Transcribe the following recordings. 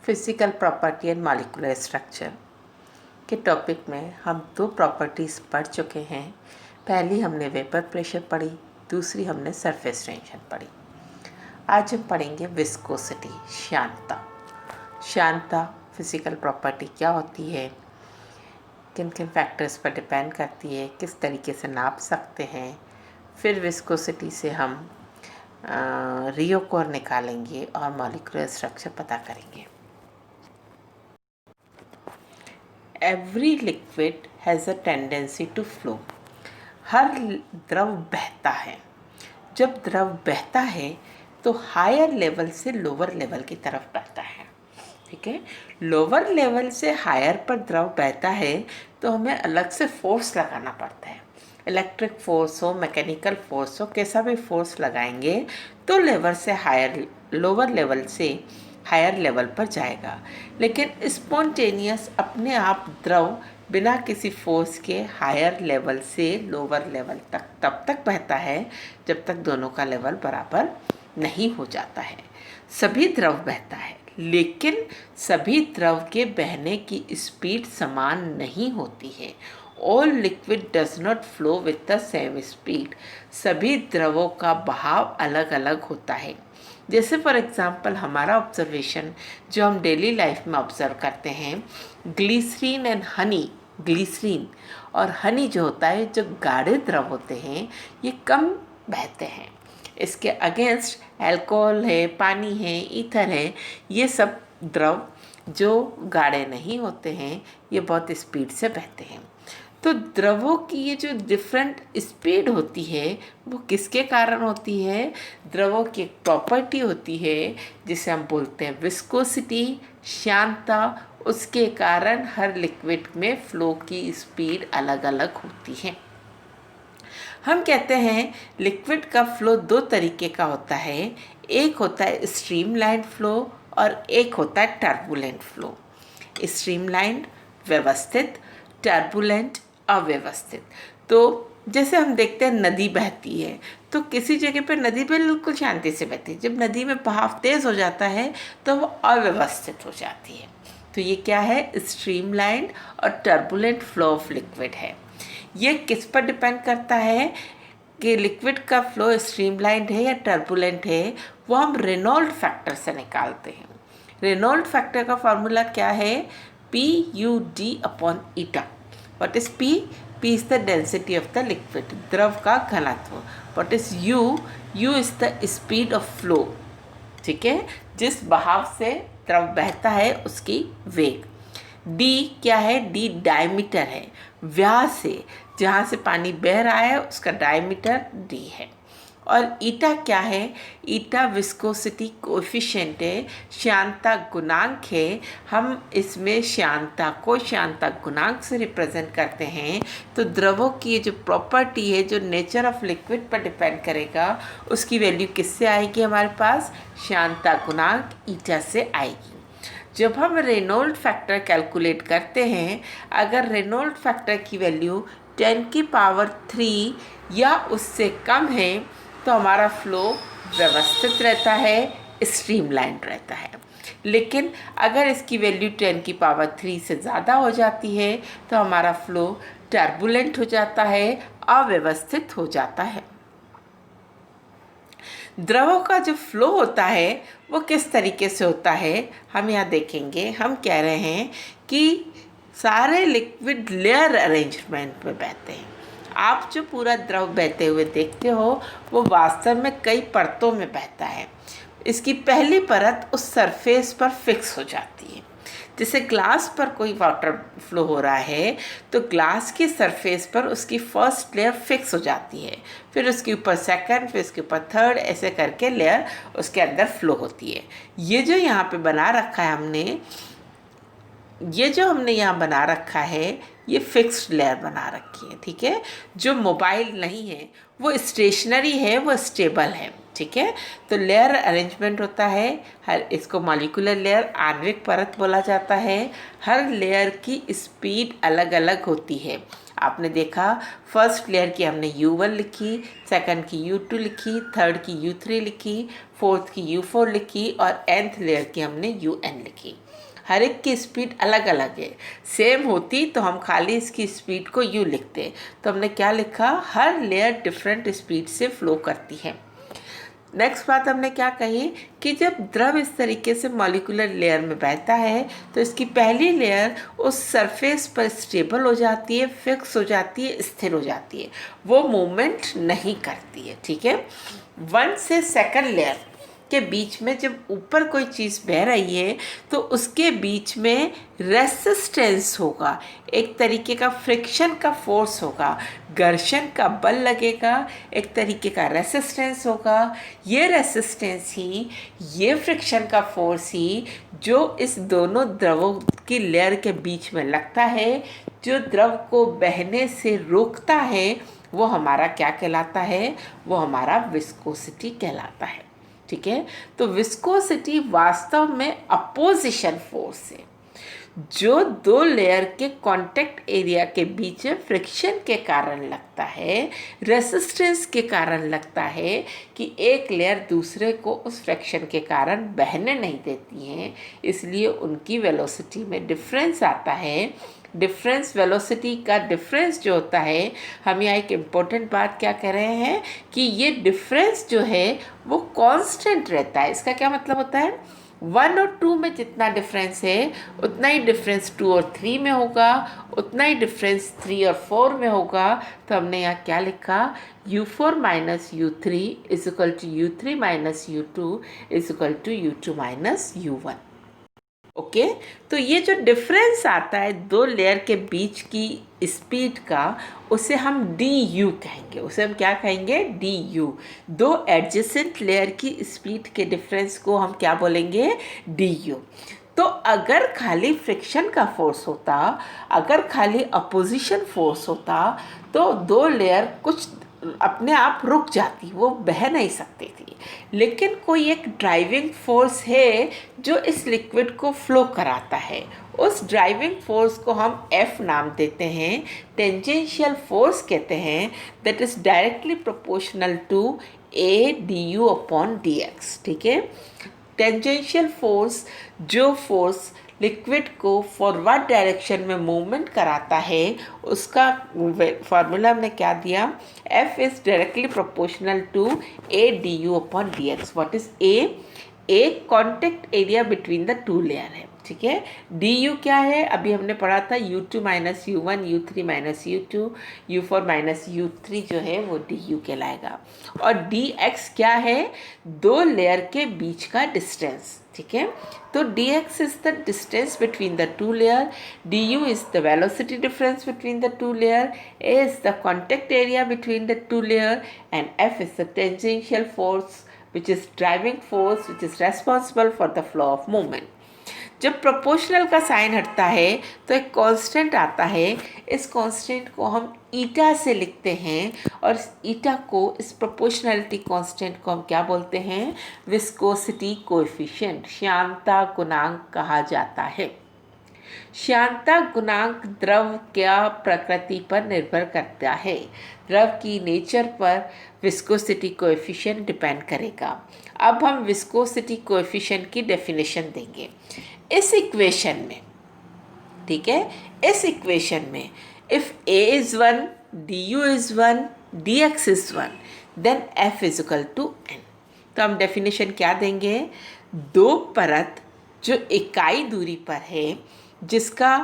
Physical property and molecular structure के topic में हम दो प्रॉपर्टीज़ पढ़ चुके हैं। पहली हमने वेपर प्रेशर पढ़ी, दूसरी हमने सरफेस टेंशन पढ़ी। आज हम पढ़ेंगे विस्कोसिटी, श्यानता। श्यानता फिज़िकल प्रॉपर्टी क्या होती है, किन किन फैक्टर्स पर डिपेंड करती है, किस तरीके से नाप सकते हैं। फिर विस्कोसिटी से हम रियोकोर निकालेंगे और मॉलिक्यूलर स्ट्रक्चर पता करेंगे। Every liquid has a tendency to flow. हर द्रव बहता है। जब द्रव बहता है तो हायर लेवल से लोअर लेवल की तरफ बहता है। ठीक है, लोअर लेवल से हायर पर द्रव बहता है तो हमें अलग से फोर्स लगाना पड़ता है। इलेक्ट्रिक फोर्स हो, मैकेनिकल फोर्स हो, कैसा भी फोर्स लगाएंगे तो लोअर लेवल से हायर लेवल पर जाएगा। लेकिन स्पॉन्टेनियस अपने आप द्रव बिना किसी फोर्स के हायर लेवल से लोअर लेवल तक तब तक बहता है जब तक दोनों का लेवल बराबर नहीं हो जाता है। सभी द्रव बहता है, लेकिन सभी द्रव के बहने की स्पीड समान नहीं होती है। All liquid does not flow with the same speed. सभी द्रवों का बहाव अलग अलग होता है। जैसे फॉर एग्ज़ाम्पल हमारा ऑब्जर्वेशन जो हम डेली लाइफ में ऑब्ज़र्व करते हैं, ग्लिसरीन एंड हनी, ग्लिसरीन और हनी जो होता है, जो गाढ़े द्रव होते हैं, ये कम बहते हैं। इसके अगेंस्ट अल्कोहल है, पानी है, ईथर है, ये सब द्रव जो गाढ़े नहीं होते हैं, ये बहुत स्पीड से बहते हैं। तो द्रवों की ये जो डिफरेंट स्पीड होती है वो किसके कारण होती है? द्रवों की एक प्रॉपर्टी होती है जिसे हम बोलते हैं विस्कोसिटी, श्यानता। उसके कारण हर लिक्विड में फ्लो की स्पीड अलग अलग होती है। हम कहते हैं लिक्विड का फ्लो दो तरीके का होता है। एक होता है स्ट्रीमलाइन फ्लो और एक होता है टर्बुलेंट फ्लो। स्ट्रीमलाइन व्यवस्थित, टर्बुलेंट अव्यवस्थित। तो जैसे हम देखते हैं नदी बहती है तो किसी जगह पर नदी बिल्कुल शांति से बहती है, जब नदी में बहाव तेज़ हो जाता है तो वो अव्यवस्थित हो जाती है। तो ये क्या है? स्ट्रीमलाइन और टर्बुलेंट फ्लो ऑफ लिक्विड है। ये किस पर डिपेंड करता है कि लिक्विड का फ्लो स्ट्रीमलाइन है या टर्बुलेंट है? वो हम रेनॉल्ड फैक्टर से निकालते हैं। रेनॉल्ड फैक्टर का फॉर्मूला क्या है? PUD/eta। What is P? P is the density of the liquid, द्रव का घनत्व। What is U? U is the speed of flow। ठीक है, जिस बहाव से द्रव बहता है उसकी वेग। D क्या है? D डायमीटर है, व्यास है, जहाँ से पानी बह रहा है उसका डायमीटर D है। और ईटा क्या है? ईटा विस्कोसिटी कोएफिशिएंट है, श्यानता गुणांक है। हम इसमें श्यानता को श्यानता गुणांक से रिप्रेजेंट करते हैं। तो द्रवों की जो प्रॉपर्टी है, जो नेचर ऑफ लिक्विड पर डिपेंड करेगा, उसकी वैल्यू किससे आएगी? हमारे पास श्यानता गुणांक ईटा से आएगी। जब हम रेनॉल्ड फैक्टर कैलकुलेट करते हैं, अगर रेनॉल्ड फैक्टर की वैल्यू 10³ या उससे कम है तो हमारा फ्लो व्यवस्थित रहता है, स्ट्रीमलाइन रहता है। लेकिन अगर इसकी वैल्यू 10³ से ज़्यादा हो जाती है तो हमारा फ्लो टर्बुलेंट हो जाता है, अव्यवस्थित हो जाता है। द्रवों का जो फ्लो होता है वो किस तरीके से होता है हम यहाँ देखेंगे। हम कह रहे हैं कि सारे लिक्विड लेयर अरेंजमेंट में बहते हैं। आप जो पूरा द्रव बहते हुए देखते हो वो वास्तव में कई परतों में बहता है। इसकी पहली परत उस सरफेस पर फिक्स हो जाती है। जैसे ग्लास पर कोई वाटर फ्लो हो रहा है तो ग्लास की सरफेस पर उसकी फर्स्ट लेयर फिक्स हो जाती है, फिर उसके ऊपर सेकंड, फिर उसके ऊपर थर्ड, ऐसे करके लेयर उसके अंदर फ्लो होती है। ये जो यहाँ पे बना रखा है हमने, ये जो हमने यहाँ बना रखा है, ये फिक्स्ड लेयर बना रखी है। ठीक है, जो मोबाइल नहीं है, वो स्टेशनरी है, वो स्टेबल है। ठीक है, तो लेयर अरेंजमेंट होता है। इसको मॉलिक्यूलर लेयर, आणविक परत बोला जाता है। हर लेयर की स्पीड अलग अलग होती है। आपने देखा फर्स्ट लेयर की हमने U1 लिखी, सेकंड की U2 लिखी, थर्ड की U3 लिखी, फोर्थ की U4 लिखी और nth लेयर की हमने UN लिखी। हर एक की स्पीड अलग अलग है। सेम होती तो हम खाली इसकी स्पीड को U लिखते, तो हमने क्या लिखा, हर लेयर डिफरेंट स्पीड से फ्लो करती है। नेक्स्ट बात हमने क्या कही कि जब द्रव इस तरीके से मॉलिक्यूलर लेयर में बहता है तो इसकी पहली लेयर उस सरफेस पर स्टेबल हो जाती है, फिक्स हो जाती है, स्थिर हो जाती है, वो मूवमेंट नहीं करती है। ठीक है, 1 से सेकंड लेयर के बीच में जब ऊपर कोई चीज़ बह रही है तो उसके बीच में रेसिस्टेंस होगा, एक तरीके का फ्रिक्शन का फोर्स होगा, घर्षण का बल लगेगा, एक तरीके का रेसिस्टेंस होगा। ये रेसिस्टेंस ही, ये फ्रिक्शन का फोर्स ही जो इस दोनों द्रवों की लेयर के बीच में लगता है, जो द्रव को बहने से रोकता है, वो हमारा क्या कहलाता है, वो हमारा विस्कोसिटी कहलाता है। ठीक है, तो विस्कोसिटी वास्तव में अपोजिशन फोर्स है जो दो लेयर के कांटेक्ट एरिया के बीच में फ्रिक्शन के कारण लगता है, रेसिस्टेंस के कारण लगता है कि एक लेयर दूसरे को उस फ्रिक्शन के कारण बहने नहीं देती हैं, इसलिए उनकी वेलोसिटी में डिफरेंस आता है। डिफरेंस, वेलोसिटी का डिफरेंस जो होता है, हम यहाँ एक इम्पोर्टेंट बात क्या कह रहे हैं कि ये डिफरेंस जो है वो कांस्टेंट रहता है। इसका क्या मतलब होता है, 1 और 2 में जितना डिफरेंस है उतना ही डिफरेंस 2 और 3 में होगा, उतना ही डिफरेंस 3 और 4 में होगा। तो हमने यहाँ क्या लिखा, U4 minus U3 is equal to U3 minus U2 is equal to U2 minus U1। Okay, तो ये जो डिफरेंस आता है दो लेयर के बीच की स्पीड का, उसे हम du कहेंगे। उसे हम क्या कहेंगे, du। दो एडजेसेंट लेयर की स्पीड के डिफरेंस को हम क्या बोलेंगे, du। तो अगर खाली फ्रिक्शन का फोर्स होता, अगर खाली अपोजिशन फोर्स होता, तो दो लेयर कुछ अपने आप रुक जाती, वो बह नहीं सकती थी। लेकिन कोई एक ड्राइविंग फोर्स है जो इस लिक्विड को फ्लो कराता है। उस ड्राइविंग फोर्स को हम F नाम देते हैं, टेंजेंशियल फोर्स कहते हैं, that is directly proportional to A du upon dx। ठीक है, टेंजेंशियल फोर्स जो फोर्स लिक्विड को फॉरवर्ड डायरेक्शन में मूवमेंट कराता है, उसका फार्मूला हमने क्या दिया, F is directly proportional to A du upon dx। What is A? A contact area between the two layer है। ठीक है, du क्या है, अभी हमने पढ़ा था U2 minus U1, U3 minus U2, U4 minus U3 जो है वो du कहलाएगा। और dx क्या है, दो लेयर के बीच का डिस्टेंस। ठीक है, तो dx is the distance between the two layer, du is the velocity difference between the two layer, a is the contact area between the two layer and f is the tangential force which is driving force which is responsible for the flow of movement। जब proportional का sign हटता है तो एक constant आता है, इस constant को हम ईटा से लिखते हैं और ईटा को, इस प्रोपोर्शनलिटी कांस्टेंट को हम क्या बोलते हैं, विस्कोसिटी कोएफिशिएंट, श्यानता गुणांक कहा जाता है। श्यानता गुणांक द्रव क्या प्रकृति पर निर्भर करता है, द्रव की नेचर पर विस्कोसिटी कोएफिशिएंट डिपेंड करेगा। अब हम विस्कोसिटी कोएफिशिएंट की डेफिनेशन देंगे इस इक्वेशन में। ठीक है, इस इक्वेशन में if a is 1, du is 1, dx is 1, then f is equal to n। तो हम डेफिनेशन क्या देंगे, दो परत जो इकाई दूरी पर है, जिसका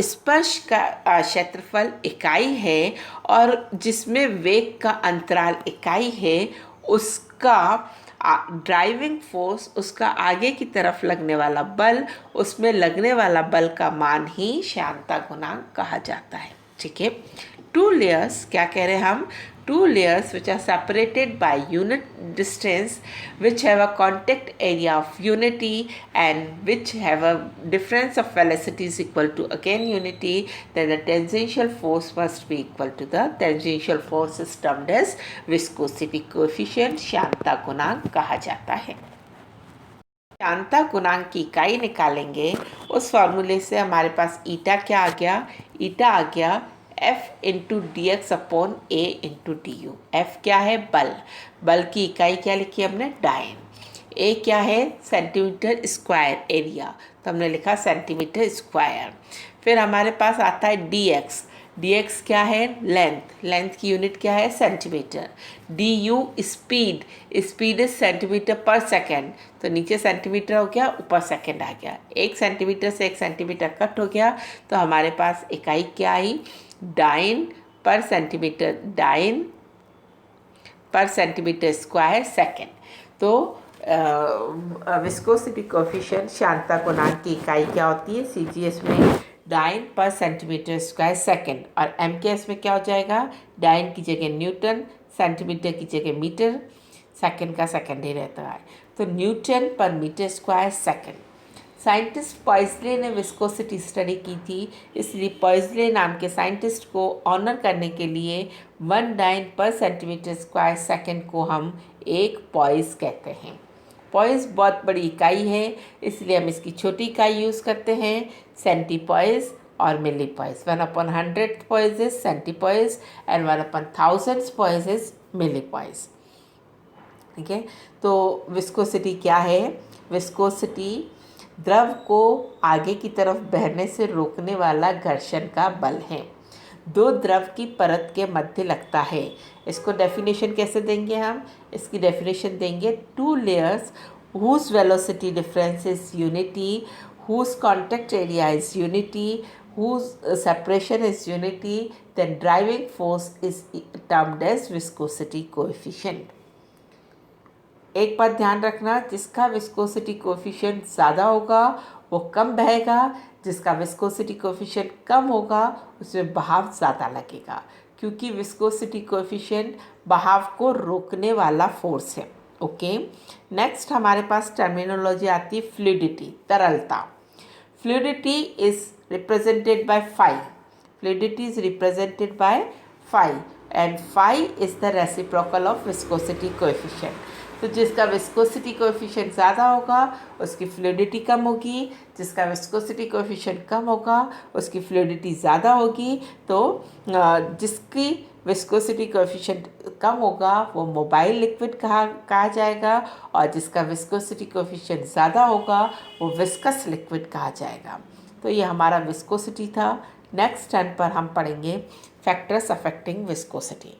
स्पर्श का क्षेत्रफल इकाई है और जिसमें वेग का अंतराल इकाई है, उसका ड्राइविंग फोर्स, उसका आगे की तरफ लगने वाला बल, उसमें लगने वाला बल का मान ही श्यानता गुणांक कहा जाता है। ठीक है, टू लेयर्स, क्या कह रहे हैं हम, two layers which are separated by unit distance, which have a contact area of unity and which have a difference of velocity is equal to again unity, then the tangential force must be equal to the tangential force is termed as viscosity coefficient, श्यानता गुणांक कहा जाता है। श्यानता गुणांक की इकाई निकालेंगे, उस फॉर्मूले से हमारे पास ईटा क्या आ गया, ईटा आ गया F into D x upon A into D you. F क्या है? बल। बल की इकाई क्या लिखी हमने? डाइन। ए क्या है? सेंटीमीटर स्क्वायर एरिया, तो हमने लिखा सेंटीमीटर स्क्वायर। फिर हमारे पास आता है डी एक्स। डी एक्स क्या है? लेंथ। लेंथ की यूनिट क्या है? Centimetre. D you speed. Speed is centimetre पर सेकेंड, तो नीचे सेंटीमीटर हो गया, ऊपर सेकेंड आ गया। 1 सेंटीमीटर से 1 सेंटीमीटर कट हो गया, तो हमारे पास इकाई क्या आई? डाइन पर सेंटीमीटर, डाइन पर सेंटीमीटर स्क्वायर सेकेंड। तो विस्कोसिटी कोफिशिएंट श्यानता गुणांक की इकाई क्या होती है? सीजीएस में डाइन पर सेंटीमीटर स्क्वायर सेकेंड, और एमकेएस में क्या हो जाएगा? डाइन की जगह न्यूटन, सेंटीमीटर की जगह मीटर, सेकेंड का सेकेंड ही रहता है, तो न्यूटन पर मीटर स्क्वायर सेकेंड। साइंटिस्ट पॉइजले ने विस्कोसिटी स्टडी की थी, इसलिए पॉइजले नाम के साइंटिस्ट को ऑनर करने के लिए 1 डाइन पर सेंटीमीटर स्क्वायर सेकेंड को हम एक पॉइज कहते हैं। पॉइज बहुत बड़ी इकाई है, इसलिए हम इसकी छोटी इकाई यूज़ करते हैं, सेंटीपॉइज और millipoise. 1/100 poise is centipoise and 1/1000 poise is millipoise. ठीक है, तो विस्कोसिटी क्या है? विस्कोसिटी द्रव को आगे की तरफ बहने से रोकने वाला घर्षण का बल है, दो द्रव की परत के मध्य लगता है। इसको डेफिनेशन कैसे देंगे हम? इसकी डेफिनेशन देंगे, 2 layers whose velocity difference is unity, whose contact area is unity, whose separation is unity, then driving force is termed as viscosity coefficient। एक बात ध्यान रखना, जिसका विस्कोसिटी कोफिशिएंट ज़्यादा होगा वो कम बहेगा, जिसका विस्कोसिटी कोफिशिएंट कम होगा उसमें बहाव ज़्यादा लगेगा, क्योंकि विस्कोसिटी कोफिशिएंट बहाव को रोकने वाला फोर्स है। ओके, नेक्स्ट हमारे पास टर्मिनोलॉजी आती है फ्लूइडिटी, तरलता। Fluidity is represented by phi. Fluidity is represented by phi and phi is the reciprocal of viscosity coefficient. तो जिसका विस्कोसिटी कोएफिशिएंट ज़्यादा होगा उसकी फ्लूइडिटी कम होगी, जिसका विस्कोसिटी कोएफिशिएंट कम होगा उसकी फ्लूइडिटी ज़्यादा होगी। तो जिसकी विस्कोसिटी कोएफिशिएंट कम होगा वो मोबाइल लिक्विड कहा जाएगा, और जिसका विस्कोसिटी कोएफिशिएंट ज़्यादा होगा वो विस्कस लिक्विड कहा जाएगा। तो ये हमारा विस्कोसिटी था। नेक्स्ट टर्न पर हम पढ़ेंगे फैक्टर्स अफेक्टिंग विस्कोसिटी।